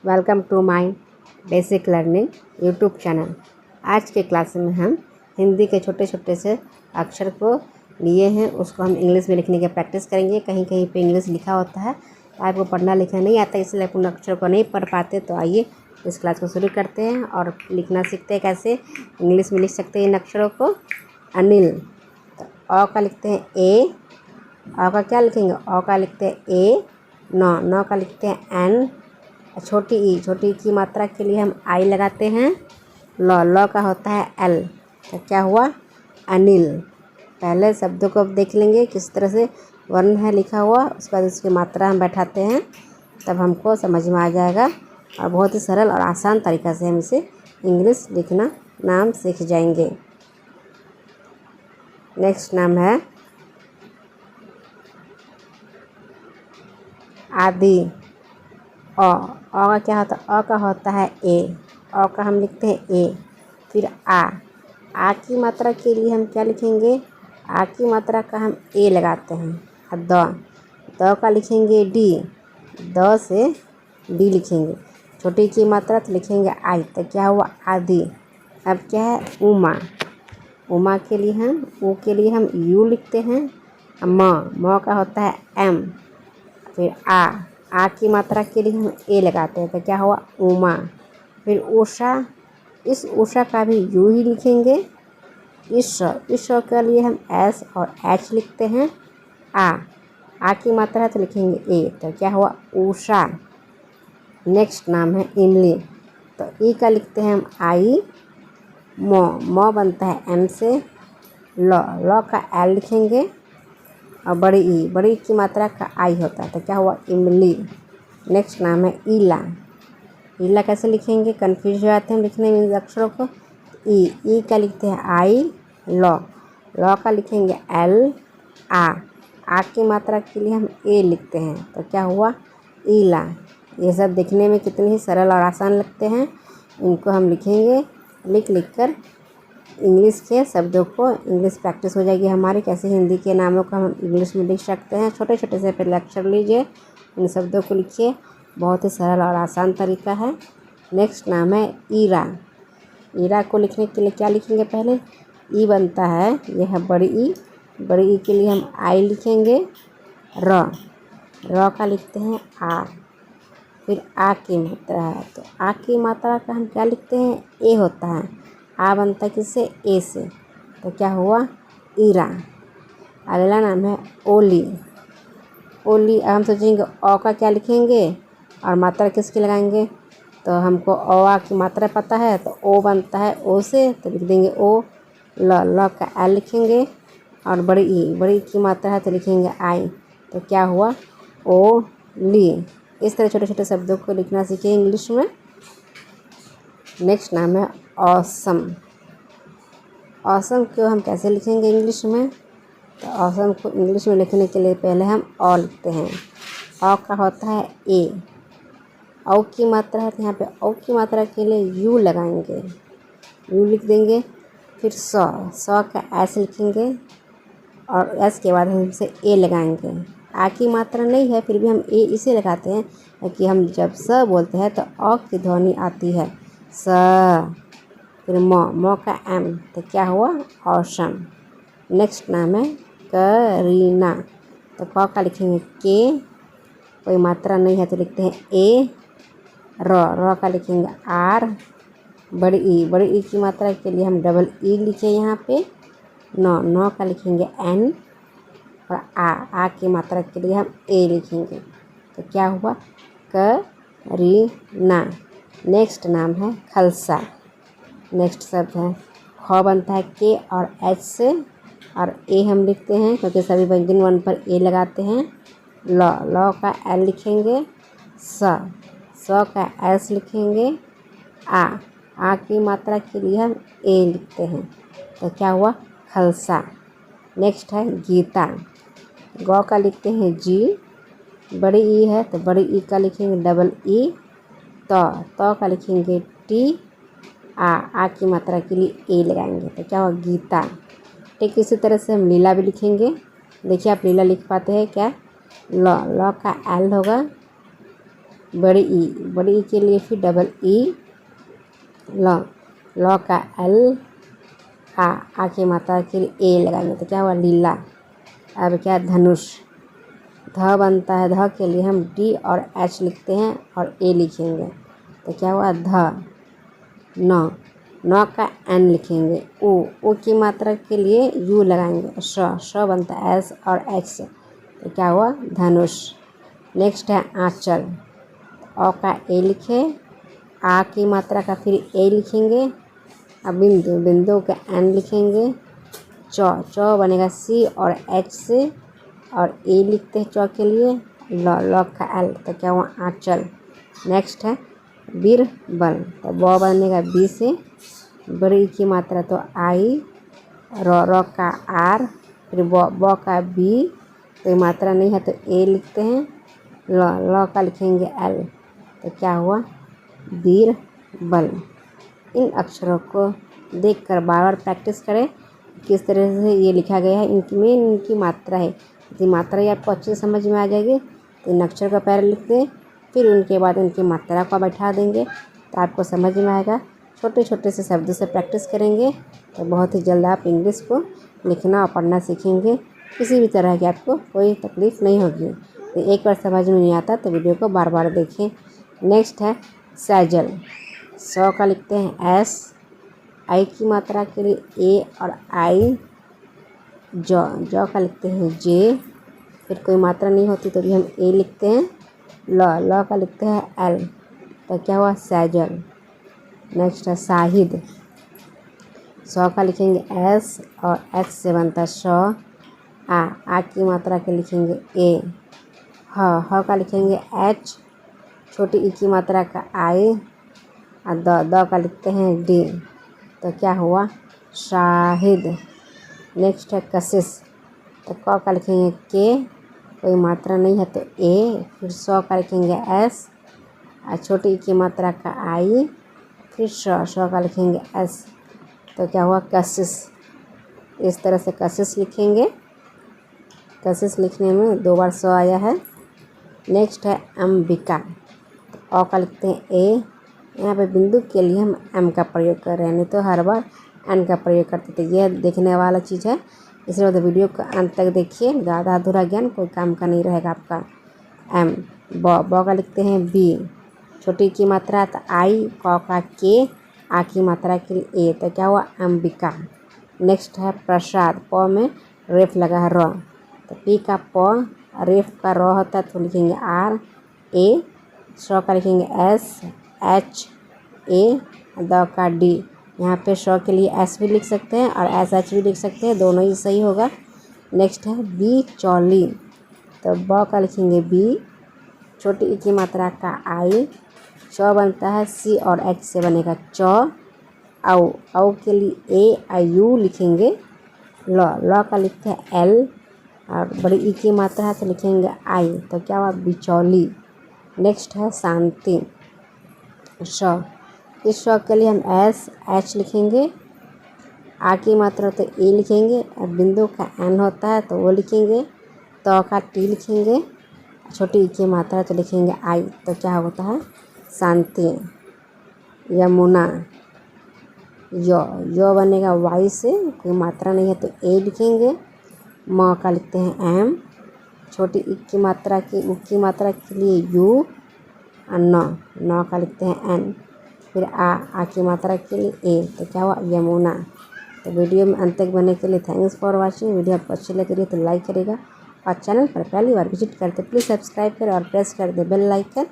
Welcome to my basic learning YouTube channel. आज के class में हम हिंदी के छोटे छोटे से अक्षर को लिए हैं, उसको हम इंग्लिश में लिखने की प्रैक्टिस करेंगे। कहीं कहीं पे इंग्लिश लिखा होता है तो आपको पढ़ना लिखना नहीं आता, इसलिए उन अक्षर को नहीं पढ़ पाते। तो आइए इस क्लास को शुरू करते हैं और लिखना सीखते हैं कैसे इंग्लिश में लिख सकते हैं इन अक्षरों को। अनिल, तो अ का लिखते हैं ए। अ का क्या लिखेंगे? अ का लिखते हैं ए। नौ का लिखते हैं एन। छोटी ई की मात्रा के लिए हम आई लगाते हैं। ल का होता है एल। तो क्या हुआ? अनिल। पहले शब्दों को अब देख लेंगे किस तरह से वर्ण है लिखा हुआ, उसके बाद उसकी मात्रा हम बैठाते हैं, तब हमको समझ में आ जाएगा और बहुत ही सरल और आसान तरीक़ा से हम इसे इंग्लिश लिखना नाम सीख जाएंगे। नेक्स्ट नाम है आदि। अ का क्या होता है? अ का होता है ए। अ का हम लिखते हैं ए। फिर आ की मात्रा के लिए हम क्या लिखेंगे? आ की मात्रा का हम ए लगाते हैं। और द का लिखेंगे डी। द से डी लिखेंगे। छोटी की मात्रा तो लिखेंगे आई। तो क्या हुआ? आदि। अब क्या है? उमा के लिए हम यू लिखते हैं। म का होता है एम। फिर आ की मात्रा के लिए हम ए लगाते हैं। तो क्या हुआ? उमा। फिर उषा, इस उषा का भी यू ही लिखेंगे। इस के लिए हम एस और एच लिखते हैं। आ की मात्रा है तो लिखेंगे ए। तो क्या हुआ? उषा। नेक्स्ट नाम है इमली। तो ई का लिखते हैं हम आई। म बनता है एम से। ल का एल लिखेंगे और बड़ी ई की मात्रा का आई होता है। तो क्या हुआ? इमली। नेक्स्ट नाम है ईला कैसे लिखेंगे? कन्फ्यूज हो जाते हैं लिखने में अक्षरों को। ई का लिखते हैं आई। ल का लिखेंगे एल। आ की मात्रा के लिए हम ए लिखते हैं। तो क्या हुआ? ईला। ये सब देखने में कितने ही सरल और आसान लगते हैं, इनको हम लिखेंगे। लिख कर इंग्लिश के शब्दों को इंग्लिश प्रैक्टिस हो जाएगी हमारी, कैसे हिंदी के नामों को हम इंग्लिश में लिख सकते हैं। छोटे छोटे से पहले अक्षर लीजिए, इन शब्दों को लिखिए, बहुत ही सरल और आसान तरीका है। नेक्स्ट नाम है ईरा। ईरा को लिखने के लिए क्या लिखेंगे? पहले ई बनता है, यह है बड़ी ई के लिए हम आई लिखेंगे। र का लिखते हैं आ। फिर आ की मात्रा है तो आ की मात्रा का हम क्या लिखते हैं? ए होता है। आ बनता है किससे? ए से। तो क्या हुआ? ईरा। अगला नाम है ओली। अब हम सोचेंगे अ का क्या लिखेंगे और मात्रा किसकी लगाएंगे? तो हमको आ की मात्रा पता है, तो ओ बनता है ओ से, तो लिख देंगे ओ। ल का एल लिखेंगे और बड़ी ई की मात्रा है तो लिखेंगे आई। तो क्या हुआ? ओ ली। इस तरह छोटे छोटे शब्दों को लिखना सीखें इंग्लिश में। नेक्स्ट नाम है ऑसम। ऑसम को हम कैसे लिखेंगे इंग्लिश में? तो ऑसम को इंग्लिश में लिखने के लिए पहले हम अ लिखते हैं। अ का होता है ए। औ की मात्रा है तो यहाँ पे औ की मात्रा के लिए यू लगाएंगे, यू लिख देंगे। फिर सौ का एस लिखेंगे और एस के बाद हम इसे ए लगाएंगे। आ की मात्रा नहीं है फिर भी हम ए इसे लगाते हैं, क्योंकि हम जब स बोलते हैं तो अ की ध्वनि आती है स। फिर म का एम। तो क्या हुआ? ऑसम। नेक्स्ट नाम है करीना। तो क का लिखेंगे के, कोई मात्रा नहीं है तो लिखते हैं ए। र का लिखेंगे आर। बड़ी ई की मात्रा के लिए हम डबल ई लिखे यहाँ पे। नौ का लिखेंगे एन और आ की मात्रा के लिए हम ए लिखेंगे। तो क्या हुआ? करीना। नेक्स्ट नाम है खलसा। नेक्स्ट शब्द है ख बनता है के और एच से, और ए हम लिखते हैं क्योंकि सभी व्यंजन वर्ण पर ए लगाते हैं। ल का एल लिखेंगे। स का एस लिखेंगे। आ की मात्रा के लिए हम ए लिखते हैं। तो क्या हुआ? खलसा। नेक्स्ट है गीता। ग का लिखते हैं जी। बड़ी ई है तो बड़ी ई का लिखेंगे डबल ई। तो का लिखेंगे टी। आ की मात्रा के लिए ए लगाएंगे। तो क्या हुआ? गीता। ठीक इसी तरह से हम लीला भी लिखेंगे। देखिए आप लीला लिख पाते हैं क्या? ल का एल होगा बड़ी ई के लिए फिर डबल ई, लौ का एल, आ की मात्रा के लिए ए लगाएंगे तो क्या हुआ लीला। अब क्या धनुष, ध बनता है, ध के लिए हम डी और एच लिखते हैं और ए लिखेंगे तो क्या हुआ ध। नौ का एन लिखेंगे, ओ की मात्रा के लिए यू लगाएंगे, श बनता है एस और एच से तो क्या हुआ धनुष। नेक्स्ट है आंचल, औ का ए लिखे, आ की मात्रा का फिर ए लिखेंगे, अब बिंदु का एन लिखेंगे, चौ बनेगा सी और एच से और ए लिखते हैं चौ के लिए, ल का एल तो क्या हुआ आंचल। नेक्स्ट है बीरबल, तो ब बनेगा बी से, बड़ी की मात्रा तो आई, र का आर, फिर ब का बी, कोई मात्रा नहीं है तो ए लिखते हैं, ल का लिखेंगे एल तो क्या हुआ बीरबल। इन अक्षरों को देखकर बार बार प्रैक्टिस करें किस तरह से ये लिखा गया है। इनकी मात्रा है, यदि मात्रा ही आपको अच्छे से समझ में आ जाएगी तो इन अक्षर का पहले लिख दें, फिर उनके बाद इनकी मात्रा को बैठा देंगे तो आपको समझ में आएगा। छोटे छोटे से शब्दों से प्रैक्टिस करेंगे तो बहुत ही जल्द आप इंग्लिश को लिखना और पढ़ना सीखेंगे। किसी भी तरह की आपको कोई तकलीफ़ नहीं होगी। तो एक बार समझ में नहीं आता तो वीडियो को बार बार देखें। नेक्स्ट है सैजल, सौ का लिखते हैं एस, आई की मात्रा के लिए ए और आई, जौ का लिखते हैं जे, फिर कोई मात्रा नहीं होती तो भी हम ए लिखते हैं, ल का लिखते हैं एल तो क्या हुआ सैजल। नेक्स्ट है शाहिद, सौ का लिखेंगे एस और एच से बनता है शौ, आ की मात्रा के लिखेंगे ए, ह का लिखेंगे एच, छोटी ई की मात्रा का आई और द का लिखते हैं डी तो क्या हुआ शाहिद। नेक्स्ट है कशिश, तो क का लिखेंगे के, कोई मात्रा नहीं है तो ए, फिर सौ का लिखेंगे एस और छोटी ई की मात्रा का आई, फिर शौ का लिखेंगे एस तो क्या हुआ कशिश। इस तरह से कशिश लिखेंगे। कशिश लिखने में 2 बार सौ आया है। नेक्स्ट है अंबिका, तो का लिखते हैं ए, यहाँ पे बिंदु के लिए हम एम का प्रयोग कर रहे हैं, नहीं तो हर बार एन का प्रयोग करते थे। यह देखने वाला चीज़ है, इसलिए तो वीडियो को अंत तक देखिए, ज़्यादा अधूरा ज्ञान कोई काम का नहीं रहेगा आपका। एम, ब का लिखते हैं बी, छोटी की मात्रा तो आई, क का के, आ की मात्रा के लिए ए तो क्या हुआ अंबिका। नेक्स्ट है प्रसाद, प में रेफ लगा है र, तो पी का प, रेफ का र होता है तो लिखेंगे आर ए, शौ का लिखेंगे एस एच ए, द का डी, यहाँ पे शौ के लिए एस भी लिख सकते हैं और एस एच भी लिख सकते हैं, दोनों ही सही होगा। नेक्स्ट है बिचौली, तो ब का लिखेंगे बी, छोटी ई की मात्रा का आई, चौ बनता है सी और एच से बनेगा चौ, औ के लिए ए आई यू लिखेंगे, ल का लिखते हैं एल और बड़ी ई की मात्रा है तो लिखेंगे आई तो क्या हुआ बिचौली। नेक्स्ट है शांति, श, इस श के लिए हम एस एच लिखेंगे, आ की मात्रा तो ए लिखेंगे और बिंदु का एन होता है तो वो लिखेंगे, तो का टी लिखेंगे, छोटी ई की मात्रा तो लिखेंगे आई तो क्या होता है शांति। यमुना, यो बनेगा वाई से, कोई मात्रा नहीं है तो ए लिखेंगे, म का लिखते हैं एम, छोटी ई की मात्रा के लिए यू और न का लिखते हैं एन, फिर आ की मात्रा के लिए ए तो क्या हुआ यमुना। तो वीडियो में अंत तक बनने के लिए थैंक्स फॉर वाचिंग। वीडियो आपको अच्छी लग रही है तो लाइक करेगा और चैनल पर पहली बार विजिट करते प्लीज़ सब्सक्राइब करें और प्रेस कर दे बेल आइकन